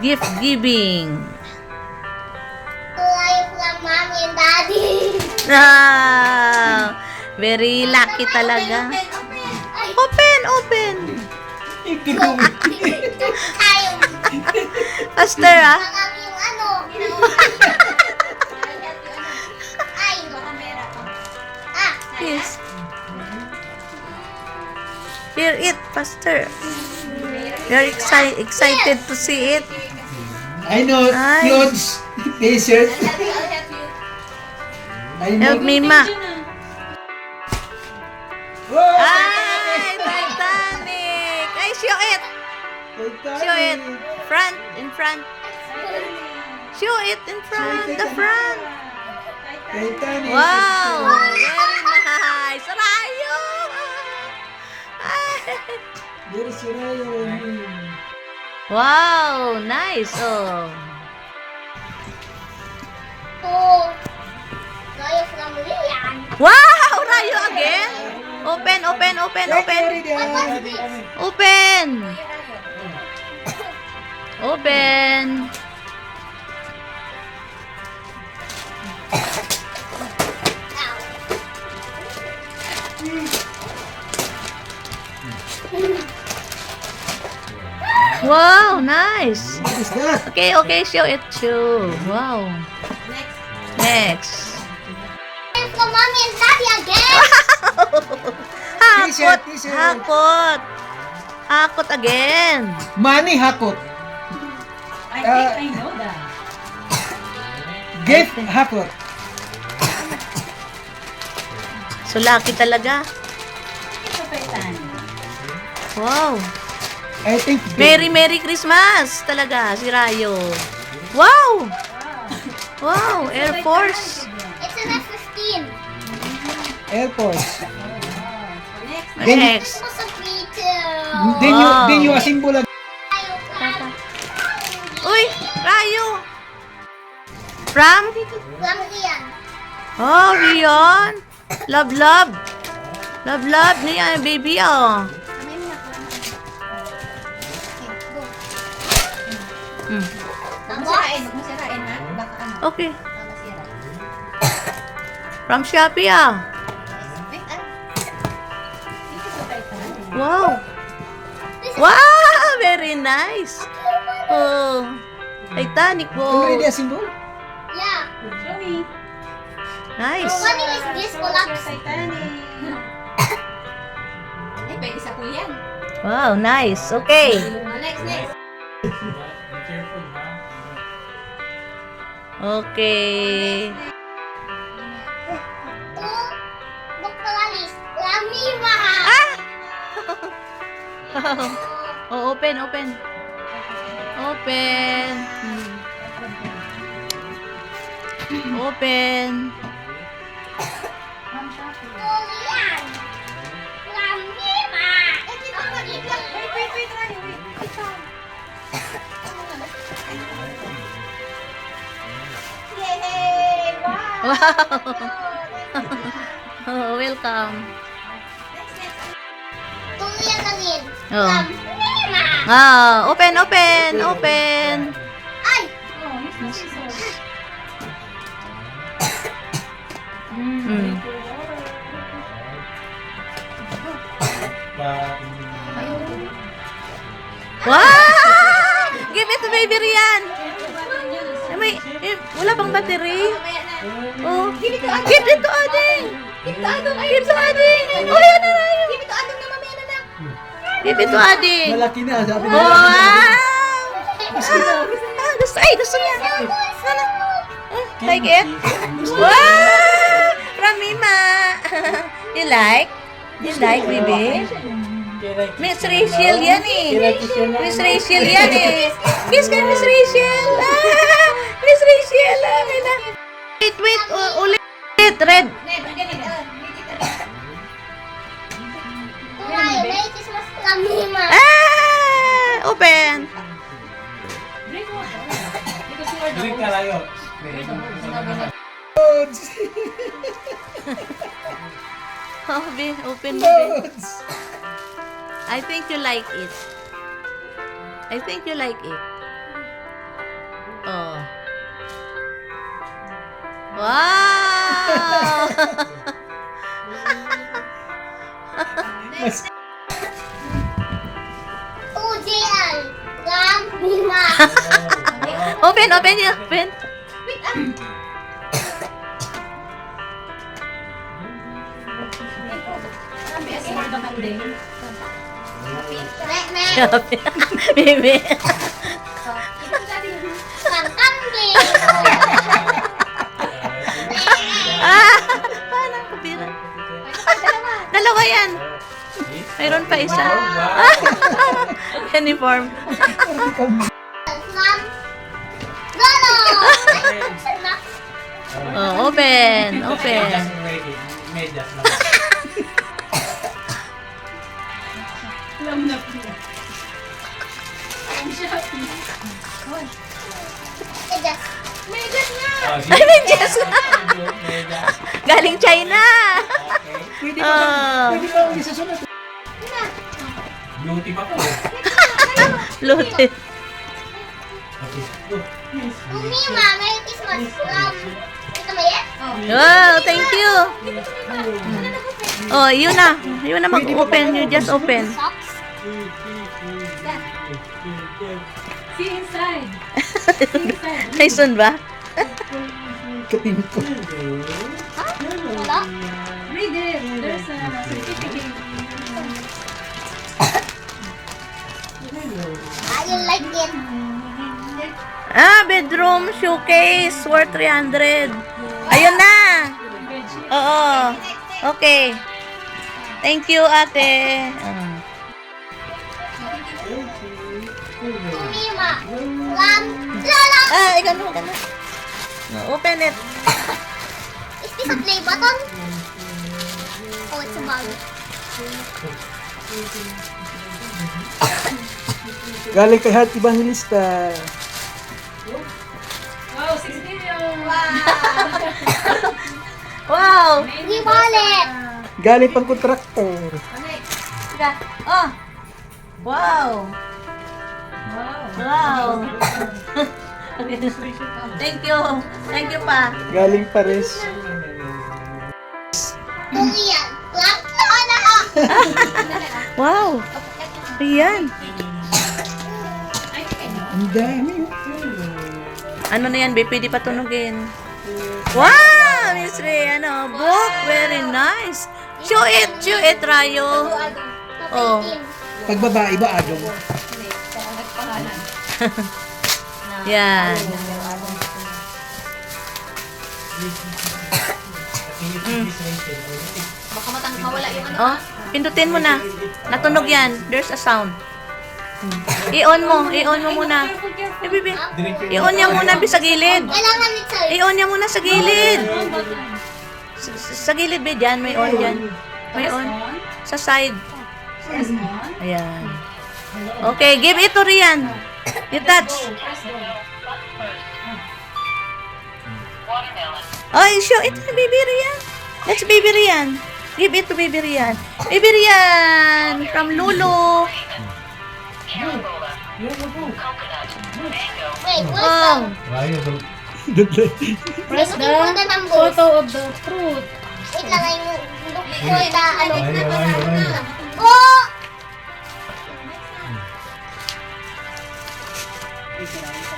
gift giving. Life from mommy and daddy. Ah, very lucky talaga. Open, open. Ayaw. Faster, ah. Ang yung ano. Ay. Ah. Yes. Here, eat faster. You're excited to see it. I know, Ay. clothes, t-shirt. I know. Help me, ma. Oh, Ay, Titanic. Ay, show it. Show it. Front, in front. Show it in front, the front. Titanic. Wow, very nice. Rayo. Ay. There's Ryan. Wow, nice. Oh. Oh. Life from Lian. Wow, Rayo again. Open, open, open, open. Open. Open. Wow, nice. What is that? Okay, okay, show it too. Wow. Next. Life from mommy and daddy again. Hakot. T-shirt, t-shirt. Hakot. Hakot again. Money hakot. I think I know that. Gift hakot. So lucky talaga. Ito Titanic. Wow. I think Merry Merry Christmas talaga si Rayo. Wow. Wow, Air Force. It's an F-15. Air Force. Next. It was a pretty. Then you assemble a Uy, Rayo. From? From Lian. Oh, Rion. Love, love. Love, love niya, baby, oh. Mm. Huwag mo sirain, ha? Baka ano, Okay. masira. From Shopee, ah. Ito sa Titanic. Wow. Wow, very nice. Oh, Titanic, already wow. assemble? Yeah. Show me. Nice. What is this collapse? Titanic. Eh, pwede sa kuyan. Wow, nice. Okay. Next. Okay. Oh, Bukalalis. Lamima. Ah! Wow. Oh, open, open. Open. Open. Lian. Lamima. Wait, Rani, wait. Ito. Yay! Wow! Wow. Oh, welcome. Tulian na rin. Oh. Lamima. Ah, open, open, open. Ay. Oh, Miss Jesus. Mm. Wow! Give it to baby Rian. Wala bang battery? Oh, give it to Ading. Give it to Ading. Oh, yan na na. Give it to Adam na mamaya na lang. Give it to Ading. Malaki na, sabi Wow! nila. Gusto niya. Nana. Like it? Wow! From Mima. You like? You like, baby? Miss Rachel yan eh. Miss Rachel yan eh. Kiss kay Miss Rachel. Ah, Miss Rachel. Ah, na. Wait. Ulit. Red. Kumain. Merry Christmas. Lamima. Ah! Open. Drink ka layo. Open, baby. I think you like it. I think you like it. Wow! Mas, Ujian. Lima. Open, open yun. Open. Ang best word naman din. Nek. Sabi. Bibi. Kangkanggi. Ah! Paano ang kabira? Dalawa yan. Mayroon pa isa. Uniform. Lam. Lolo. Ay, na. Oh, open. Open. medyas na. Alam na po. Ang Shopee. Medyas. Medyas na! Ay, medyas na. Medyas. Galing China. Pwede Oh. Pwede ba ulit sa sunod? Beauty pa po. Lutin. Umima. Merry Christmas. Ito ba yan? Wow, thank you. Oh, yun na. Yun na mag-open. You just open. Socks. See inside. Tyson ba? Kapin ko. Wala? Read it. There's a certificate. I like it. Ah, bedroom showcase worth 300. Ayun na. Oo. Okay. Thank you, ate. Umima. Lam. Lolo. Ah, ikaw na. Open it. Is this a play button? Oh, it's a bug. Galing kay Heart Evangelista. Wow, 6 million. Wow. New wallet. Galing pang kontraktor. Oh. Wow. Wow. Thank you. Thank you pa. Galing Paris. Korean. Lam. Lolo. Wow. Ayan. Ang dami. Ano na yan, babe? Pwede pa tunugin. Wow! Miss Ray, ano? Book. Very nice. Show it, Rayo. Oh. Pag babae ba, adong? Yan. Oh, pindutin mo na. Natunog yan. There's a sound. I-on mo muna. Eh, baby. I-on niya muna sa gilid. Kailangan nito. I-on niya muna sa gilid. Sa gilid ba dyan? May on dyan. May on. Sa side. Ayan. Okay, give it to Rian. You touch. Oh, show it to baby Rian. That's baby Rian. Give it to baby Rian. Baby Rian from Lulu. Wait, what's Oh. Rayo, Press the numbers. photo of the fruit. Wait lang, ay look for the ano. Rayo. Oh!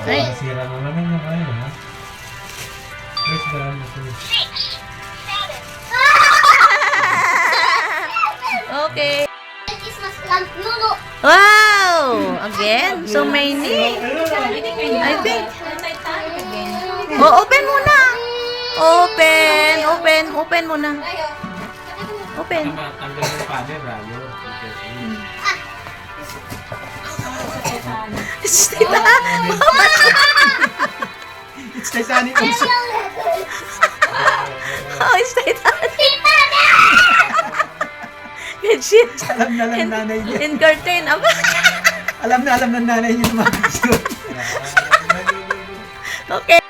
Ay. Sira na naman yung rayo, ha? Press the rayo. Okay. Christmas lamp, Lulu. Wow! Again? So many. I think. Oh, open muna. Open muna. Open. Tanggal yung pader, rayo. Stay It's Titanic also. Oh, stay down. Tita na! Bedsheet. Alam na lang nanay niya. In curtain. Aba. Alam na nanay niya naman gusto. Okay.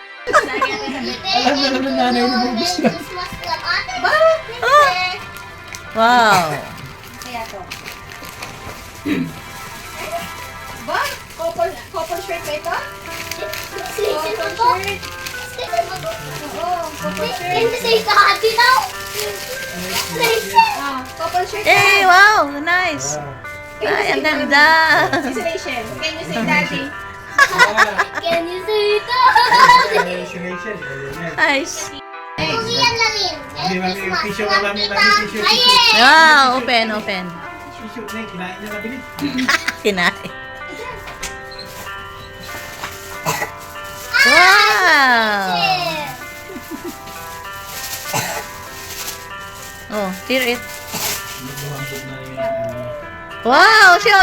Alam na lang nanay niya naman gusto. Christmas lamp. Ate, Oh. Wow. Ba? Couple shirt ba ito? Couple Can you say daddy now? Couple shirt. Eh, wow, nice. Ay, ang ganda. Miss Rachel, can you say daddy? Can you say daddy? Rachel. Nice. Uwi yan lang yun. Mami, mami, Christmas. tissue From ka, mami, Tita mami, tissue. Mayen. Wow, open, open. Tissue na, kinain niya na bilis. Kinain. Wow. Oh, tear it. Wow, show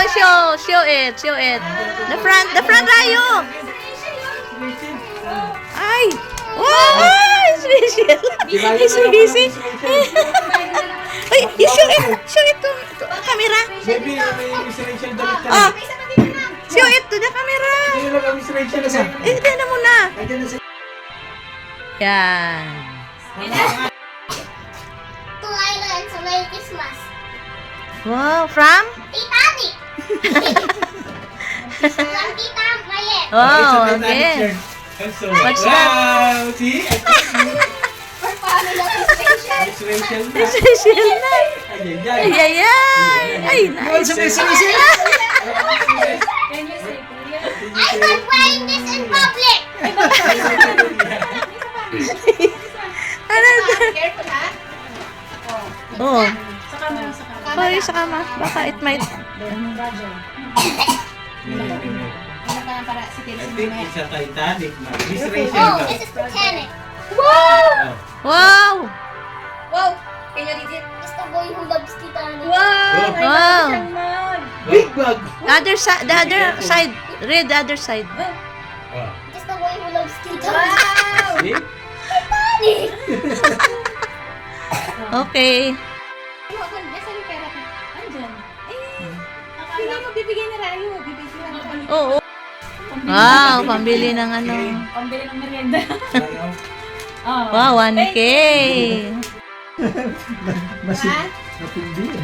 it. The front Rayo. Ay. Wow, it's Rachel. It's busy. Ay, you show it to camera. Baby, may Miss Rachel damit ka. Oh, show it to the camera. Hindi na lang Miss Rachel na. Eh, di na muna. Nandiyan na si... Yan. Two islands sa Merry Christmas. Wow, from? Tita Ani. From Tita Mayen. Oh, okay. What's that? Wow! See? Paano lang Miss Rachel? Miss Rachel na. It's Rachel na. Ay, ay, ay. Ay, nice. Can you say kuya? I'm not wearing this in public. Ano? Careful ha. Oh. Saka mo. Hoy, sa kama. Baka it might... Fragile. Ano ka na para si I Tilly think mamaya? it's a Titanic na. Miss Rachel Oh, na. this is Titanic. Oh. Wow! Wow! Can you read it? It's the boy who loves Titanic. Wow! Wow. Big bag! The other side. Read the other side. Oh. It's the boy who loves Titanic. Wow! See? Titanic. Okay. Nasaan yung pera ka? Andyan. Hindi mo bibigyan na Rayo. Bibigyan na. Oo. Wow, pambili ng ano. Pambili ng merienda. Ayaw. Oh. Wow, 1K. Matindi yun.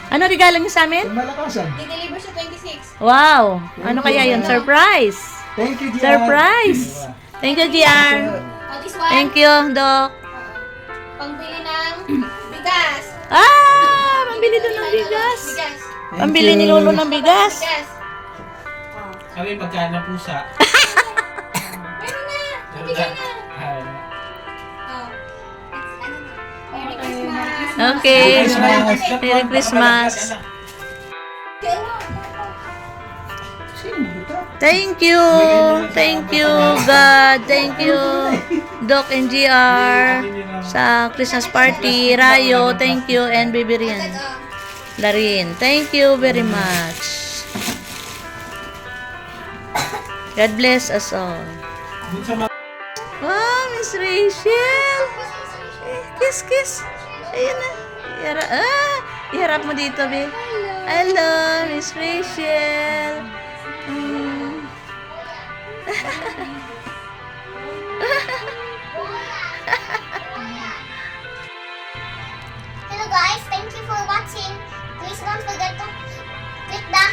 Ano regalo niyo sa amin? Malakasan. Di-deliver siya 26. Wow. Ano kaya yun? Surprise. Thank you, Gian. Surprise. Thank you, GR. Oh, this one. Thank you, Doc. Pambili ng bigas. Ah, pambili doon ng bigas. Bigas. Thank Pambili ni you. Lolo ng bigas. Bigas. Kami magkano pusa? Meron na. Bibigyan na. Ay. Oh. Merry Christmas. Okay. Christmas. Merry Christmas. Thank you. Thank you, God. Thank you, Doc and GR. Sa Christmas party. Rayo, thank you. And Baby Rian. Larin, thank you very much. God bless us all. Dun sa mga... Wow, Miss Rachel. Kiss, kiss. Ayun na. Iharap mo dito, babe. Hello, Miss Rachel. Hello guys, thank you for watching. Please don't forget to click the